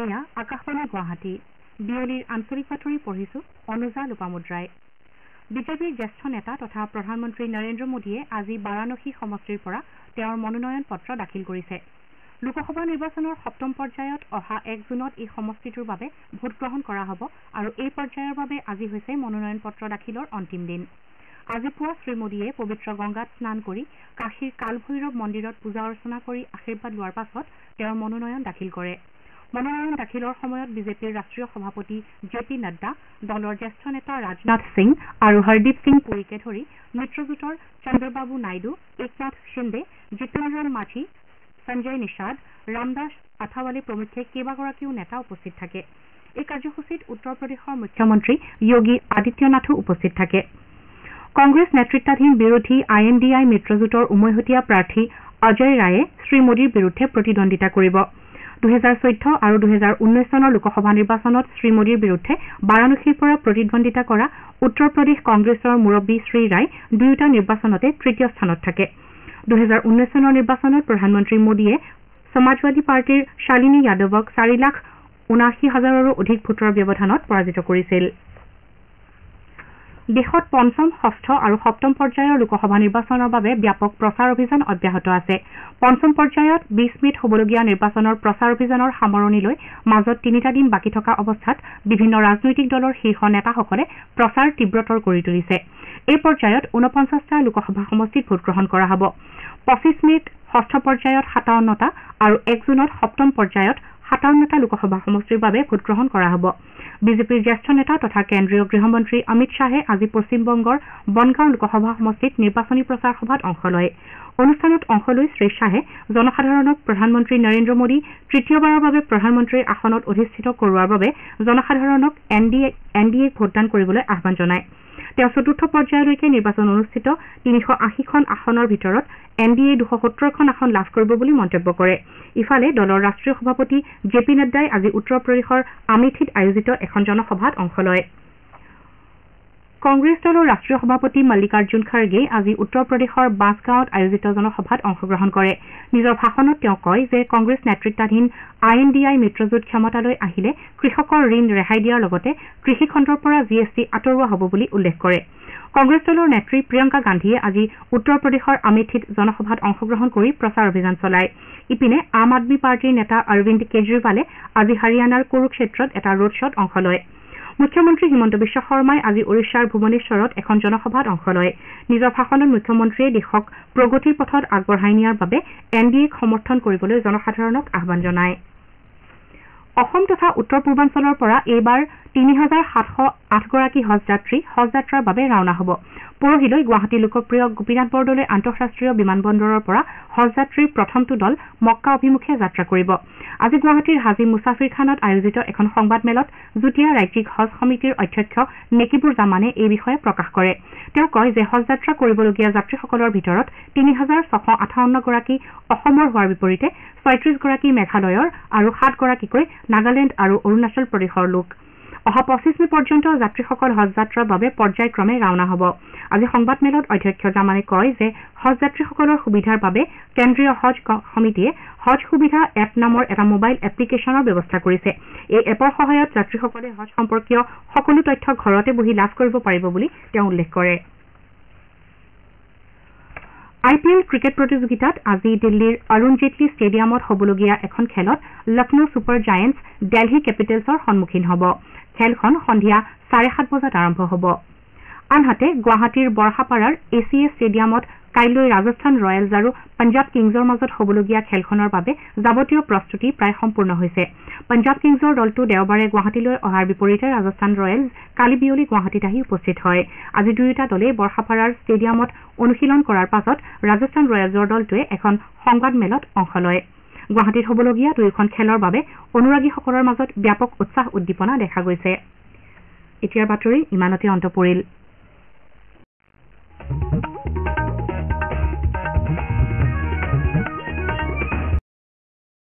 এয়া আকাশবাণী গুৱাহাটী বিয়লিৰ আঞ্চলিক বাতৰি পঢ়িছো অনুজা লোপামুদ্ৰাই বিজেপিৰ জ্যেষ্ঠ নেতা তথা প্ৰধানমন্ত্ৰী নৰেন্দ্ৰ মোদীয়ে আজি বাৰাণসী সমষ্টিৰ পৰা তেওঁৰ মনোনয়ন পত্ৰ দাখিল কৰিছে লোকসভা নিৰ্বাচনৰ সপ্তম পৰ্যায়ত অহা 1 জুনত এই সমষ্টিটোৰ বাবে ভোটগ্ৰহণ কৰা হ'ব আৰু এই পৰ্যায়ৰ বাবে আজি হৈছে মনোনয়ন পত্ৰ দাখিলৰ অন্তিম দিন আজি পুৱা শ্ৰী মোদীয়ে পবিত্ৰ গংগাত স্নান কৰি কাশীৰ কালভৈৰৱ মন্দিৰত পূজা অৰ্চনা কৰি আশীৰ্বাদ লোৱাৰ পাছত তেওঁৰ মনোনয়ন দাখিল কৰে মনোনয়ন দাখিলৰ সময়ত বিজেপিৰ ৰাষ্ট্ৰীয় সভাপতি জে.পি. নাড্ডা দলৰ জ্যেষ্ঠ নেতা ৰাজনাথ সিং আৰু হৰদীপ সিং পুৰীকে ধৰি মিত্ৰজোঁটৰ চন্দ্ৰবাবু নাইডু একনাথ শিন্দে জিতেন্দ্ৰ মাঝি সঞ্জয় নিষাদ ৰামদাস আথাৱালে প্ৰমুখ্যে কেইবাগৰাকীও নেতা উপস্থিত থাকে এই কাৰ্যসূচীত উত্তৰ প্ৰদেশৰ মুখ্যমন্ত্ৰী যোগী আদিত্যনাথো উপস্থিত থাকে কংগ্ৰেছ নেতৃত্বাধীন বিৰোধী INDI মিত্ৰজোঁটৰ উমৈহতীয়া প্ৰাৰ্থী অজয় ৰায়ে শ্ৰী মোদীৰ বিৰুদ্ধে প্ৰতিদ্বন্দ্বিতা কৰিব 2014 আৰু 2019 চনৰ লোকসভা নিৰ্বাচনত শ্ৰী মোদীৰ বিৰুদ্ধে বাৰাণসীৰ পৰা প্ৰতিদ্বন্দ্বিতা কৰা উত্তৰ প্ৰদেশ কংগ্ৰেছৰ মুৰব্বী শ্ৰী ৰায় দুয়োটা নিৰ্বাচনতে তৃতীয় স্থানত থাকে 2019 চনৰ নিৰ্বাচনত প্ৰধানমন্ত্ৰী মোদীয়ে সমাজবাদী পাৰ্টীৰ শালিনী যাদৱক 4,79,000ৰো অধিক ভোটৰ ব্যৱধানত পৰাজিত কৰিছিল দেশত পঞ্চম ষষ্ঠ আৰু সপ্তম পৰ্যায়ৰ লোকসভা নিৰ্বাচনৰ বাবে ব্যাপক প্ৰচাৰ অভিযান অব্যাহত আছে পঞ্চম পৰ্যায়ত 20 মেত হ'বলগীয়া নিৰ্বাচনৰ প্ৰচাৰ অভিযানৰ সামৰণিলৈ মাজত 3টা দিন বাকী থকা অৱস্থাত বিভিন্ন ৰাজনৈতিক দলৰ শীৰ্ষ নেতাসকলে প্ৰচাৰ তীব্ৰতৰ কৰি তুলিছে এই পৰ্যায়ত 49টা লোকসভা সমষ্টিত ভোটগ্ৰহণ কৰা হ'ব 25 মেত ষষ্ঠ পৰ্যায়ত 57টা আৰু 1 জুনত সপ্তম পৰ্যায়ত 57টা লোকসভা সমষ্টিৰ বাবে ভোটগ্ৰহণ কৰা হ'ব বিজেপিৰ জ্যেষ্ঠ নেতা তথা কেন্দ্ৰীয় গৃহমন্ত্ৰী অমিত শ্বাহে আজি পশ্চিমবংগৰ বনগাঁও লোকসভা সমষ্টিত নিৰ্বাচনী প্ৰচাৰ সভাত অংশ লয় অনুষ্ঠানত অংশ লৈ শ্ৰী শ্বাহে জনসাধাৰণক প্ৰধানমন্ত্ৰী নৰেন্দ্ৰ মোদী তৃতীয়বাৰৰ বাবে প্ৰধানমন্ত্ৰীৰ আসনত অধিষ্ঠিত কৰোৱাৰ বাবে জনসাধাৰণক NDA ভোটদান কৰিবলৈ আহ্বান জনায় তেওঁ চতুৰ্থ পৰ্যায়লৈকে নিৰ্বাচন অনুষ্ঠিত 380খন আসনৰ ভিতৰত NDA 270খন আসন লাভ কৰিব বুলি মন্তব্য কৰে ইফালে দলৰ ৰাষ্ট্ৰীয় সভাপতি জে.পি. নাড্ডাই আজি উত্তৰ প্ৰদেশৰ আমেথিত আয়োজিত এখন জনসভাত অংশ লয় কংগ্ৰেছ দলৰ ৰাষ্ট্ৰীয় সভাপতি মল্লিকাৰ্জুন খাৰ্গে আজি উত্তৰ প্ৰদেশৰ বাঁছগাঁৱত আয়োজিত জনসভাত অংশগ্ৰহণ কৰে নিজৰ ভাষণত তেওঁ কয় যে কংগ্ৰেছ নেতৃত্বাধীন INDI মিত্ৰজোঁট ক্ষমতালৈ আহিলে কৃষকৰ ঋণ ৰেহাই দিয়াৰ লগতে কৃষি খণ্ডৰ পৰা GST আঁতৰোৱা হ'ব বুলি উল্লেখ কৰে কংগ্ৰেছ দলৰ নেত্ৰী প্ৰিয়ংকা গান্ধীয়ে আজি উত্তৰ প্ৰদেশৰ আমেথিত জনসভাত অংশগ্ৰহণ কৰি প্ৰচাৰ অভিযান চলায় ইপিনে আম আদমী পাৰ্টীৰ নেতা অৰবিন্দ কেজৰিৱালে আজি হাৰিয়ানাৰ কুৰুক্ষেত্ৰত এটা ৰোড শ্বত অংশ লয় মুখ্যমন্ত্ৰী হিমন্ত বিশ্ব শৰ্মাই আজি ওড়িশাৰ ভুৱনেশ্বৰত এখন জনসভাত অংশ লয় নিজৰ ভাষণত মুখ্যমন্ত্ৰীয়ে দেশক প্ৰগতিৰ পথত আগবঢ়াই নিয়াৰ বাবে NDAক সমৰ্থন কৰিবলৈ জনসাধাৰণক আহ্বান জনায় অসম তথা উত্তৰ পূৰ্বাঞ্চলৰ পৰা এইবাৰ 3,708 গৰাকী হজযাত্ৰী হজযাত্ৰাৰ বাবে ৰাওনা হ'ব পৰহিলৈ গুৱাহাটী লোকপ্ৰিয় গোপীনাথ বৰদলৈ আন্তঃৰাষ্ট্ৰীয় বিমানবন্দৰৰ পৰা হজযাত্ৰীৰ প্ৰথমটো দল মক্কা অভিমুখে যাত্ৰা কৰিব আজি গুৱাহাটীৰ হাজী মুছাফিৰখানাত আয়োজিত এখন সংবাদমেলত যুটীয়া ৰাজ্যিক হজ সমিতিৰ অধ্যক্ষ নেকিবুৰ জামানে এই বিষয়ে প্ৰকাশ কৰে তেওঁ কয় যে হজযাত্ৰা কৰিবলগীয়া যাত্ৰীসকলৰ ভিতৰত 3,658 গৰাকী অসমৰ হোৱাৰ বিপৰীতে 36 গৰাকী মেঘালয়ৰ আৰু 7 গৰাকীকৈ নাগালেণ্ড আৰু অৰুণাচল প্ৰদেশৰ লোক অহা 25 মে পৰ্যন্ত যাত্ৰীসকল হজযাত্ৰাৰ বাবে পৰ্যায়ক্ৰমে ৰাওনা হ'ব আজি সংবাদমেলত অধ্যক্ষ জামানে কয় যে হজযাত্ৰীসকলৰ সুবিধাৰ বাবে কেন্দ্ৰীয় হজ সমিতিয়ে হজ সুবিধা এপ নামৰ এটা মোবাইল এপ্লিকেশ্যনৰ ব্যৱস্থা কৰিছে এই এপৰ সহায়ত যাত্ৰীসকলে হজ সম্পৰ্কীয় সকলো তথ্য ঘৰতে বহি লাভ কৰিব পাৰিব বুলি তেওঁ উল্লেখ কৰে IPL ক্ৰিকেট প্ৰতিযোগিতাত আজি দিল্লীৰ অৰুণ জেটলী ষ্টেডিয়ামত হ'বলগীয়া এখন খেলত লক্ষ্ণৌ ছুপাৰ জায়েণ্টছ দিল্লী কেপিটেলছৰ সন্মুখীন হ'ব খেলখন সন্ধিয়া 7:30 বজাত আৰম্ভ হ'ব আনহাতে গুৱাহাটীৰ বৰষাপাৰাৰ ACA ষ্টেডিয়ামত কাইলৈ ৰাজস্থান ৰয়েলছ আৰু পঞ্জাৱ কিংছৰ মাজত হ'বলগীয়া খেলখনৰ বাবে যাৱতীয় প্ৰস্তুতি প্ৰায় সম্পূৰ্ণ হৈছে পঞ্জাৱ কিংছৰ দলটো দেওবাৰে গুৱাহাটীলৈ অহাৰ বিপৰীতে ৰাজস্থান ৰয়েলছ কালি বিয়লি গুৱাহাটীত আহি উপস্থিত হয় আজি দুয়োটা দলেই বৰষাপাৰাৰ ষ্টেডিয়ামত অনুশীলন কৰাৰ পাছত ৰাজস্থান ৰয়েলছৰ দলটোৱে এখন সংবাদমেলত অংশ লয় গুৱাহাটীত হ'বলগীয়া দুয়োখন খেলৰ বাবে অনুৰাগীসকলৰ মাজত ব্যাপক উৎসাহ উদ্দীপনা দেখা গৈছে এতিয়াৰ বাতৰি ইমানতে অন্ত পৰিল